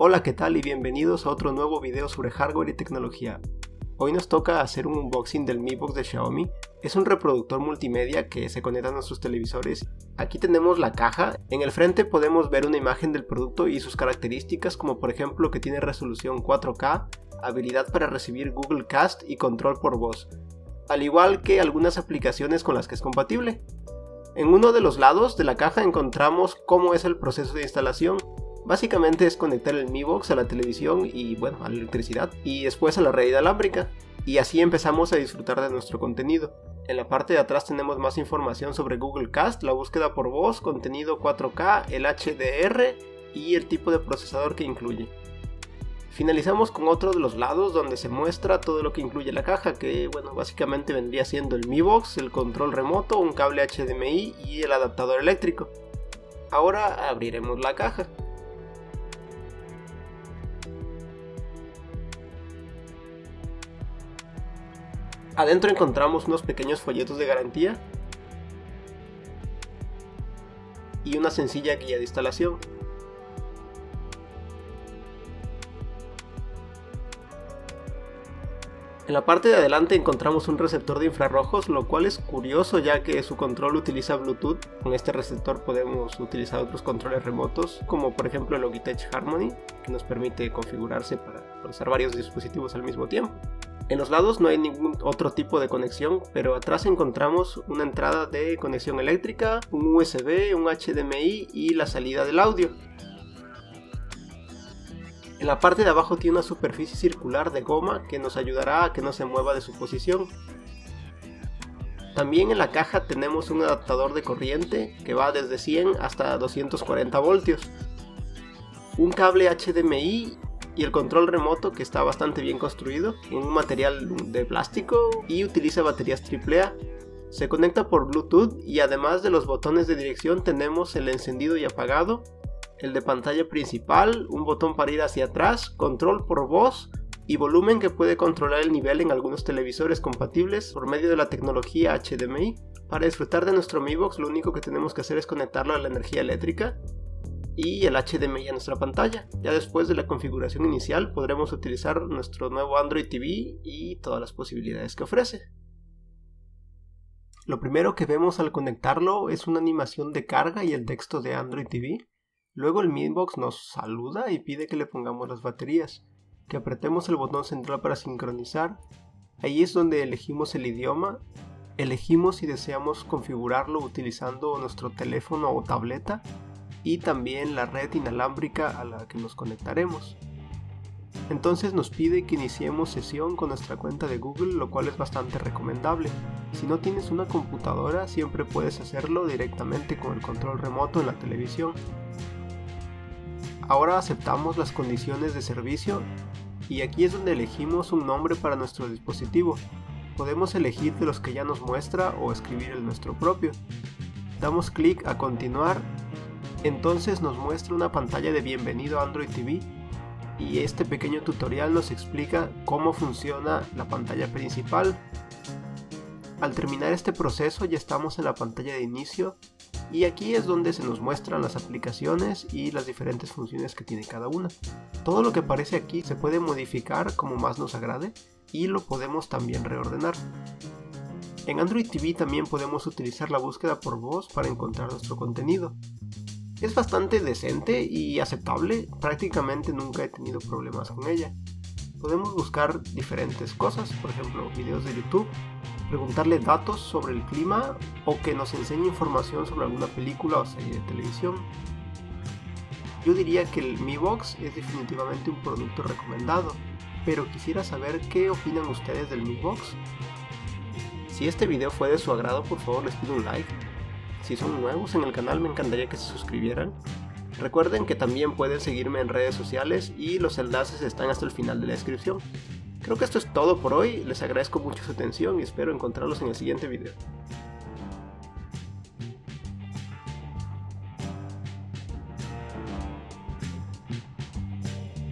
Hola, ¿qué tal? Y bienvenidos a otro nuevo video sobre hardware y tecnología. Hoy nos toca hacer un unboxing del Mi Box de Xiaomi. Es un reproductor multimedia que se conecta a nuestros televisores. Aquí tenemos la caja. En el frente podemos ver una imagen del producto y sus características, como por ejemplo que tiene resolución 4K, habilidad para recibir Google Cast y control por voz, al igual que algunas aplicaciones con las que es compatible. En uno de los lados de la caja encontramos cómo es el proceso de instalación. Básicamente es conectar el Mi Box a la televisión y a la electricidad y después a la red inalámbrica, y así empezamos a disfrutar de nuestro contenido. En la parte de atrás tenemos más información sobre Google Cast, la búsqueda por voz, contenido 4K, el HDR y el tipo de procesador que incluye. Finalizamos con otro de los lados donde se muestra todo lo que incluye la caja, que básicamente vendría siendo el Mi Box, el control remoto, un cable HDMI y el adaptador eléctrico. Ahora abriremos la caja. Adentro encontramos unos pequeños folletos de garantía y una sencilla guía de instalación. En la parte de adelante encontramos un receptor de infrarrojos, lo cual es curioso ya que su control utiliza Bluetooth. Con este receptor podemos utilizar otros controles remotos, como por ejemplo el Logitech Harmony, que nos permite configurarse para usar varios dispositivos al mismo tiempo. En los lados no hay ningún otro tipo de conexión, pero atrás encontramos una entrada de conexión eléctrica, un USB, un HDMI y la salida del audio. En la parte de abajo tiene una superficie circular de goma que nos ayudará a que no se mueva de su posición. También en la caja tenemos un adaptador de corriente que va desde 100 hasta 240 voltios, un cable HDMI y el control remoto, que está bastante bien construido en un material de plástico y utiliza baterías AAA. Se conecta por Bluetooth y además de los botones de dirección tenemos el encendido y apagado, el de pantalla principal, un botón para ir hacia atrás, control por voz y volumen que puede controlar el nivel en algunos televisores compatibles por medio de la tecnología HDMI. Para disfrutar de nuestro Mi Box lo único que tenemos que hacer es conectarlo a la energía eléctrica y el HDMI a nuestra pantalla. Ya después de la configuración inicial podremos utilizar nuestro nuevo Android TV y todas las posibilidades que ofrece. Lo primero que vemos al conectarlo es una animación de carga y el texto de Android TV. Luego el Mi Box nos saluda y pide que le pongamos las baterías, que apretemos el botón central para sincronizar. Ahí es donde elegimos el idioma, elegimos si deseamos configurarlo utilizando nuestro teléfono o tableta y también la red inalámbrica a la que nos conectaremos. Entonces nos pide que iniciemos sesión con nuestra cuenta de Google, lo cual es bastante recomendable. Si no tienes una computadora, siempre puedes hacerlo directamente con el control remoto en la televisión. Ahora aceptamos las condiciones de servicio y aquí es donde elegimos un nombre para nuestro dispositivo. Podemos elegir de los que ya nos muestra o escribir el nuestro propio. Damos clic a continuar. Entonces nos muestra una pantalla de bienvenido a Android TV y este pequeño tutorial nos explica cómo funciona la pantalla principal. Al terminar este proceso ya estamos en la pantalla de inicio y aquí es donde se nos muestran las aplicaciones y las diferentes funciones que tiene cada una. Todo lo que aparece aquí se puede modificar como más nos agrade y lo podemos también reordenar. En Android TV también podemos utilizar la búsqueda por voz para encontrar nuestro contenido. Es bastante decente y aceptable, prácticamente nunca he tenido problemas con ella. Podemos buscar diferentes cosas, por ejemplo videos de YouTube, preguntarle datos sobre el clima o que nos enseñe información sobre alguna película o serie de televisión. Yo diría que el Mi Box es definitivamente un producto recomendado, pero quisiera saber qué opinan ustedes del Mi Box. Si este video fue de su agrado, por favor les pido un like. Si son nuevos en el canal me encantaría que se suscribieran. Recuerden que también pueden seguirme en redes sociales y los enlaces están hasta el final de la descripción. Creo que esto es todo por hoy, les agradezco mucho su atención y espero encontrarlos en el siguiente video.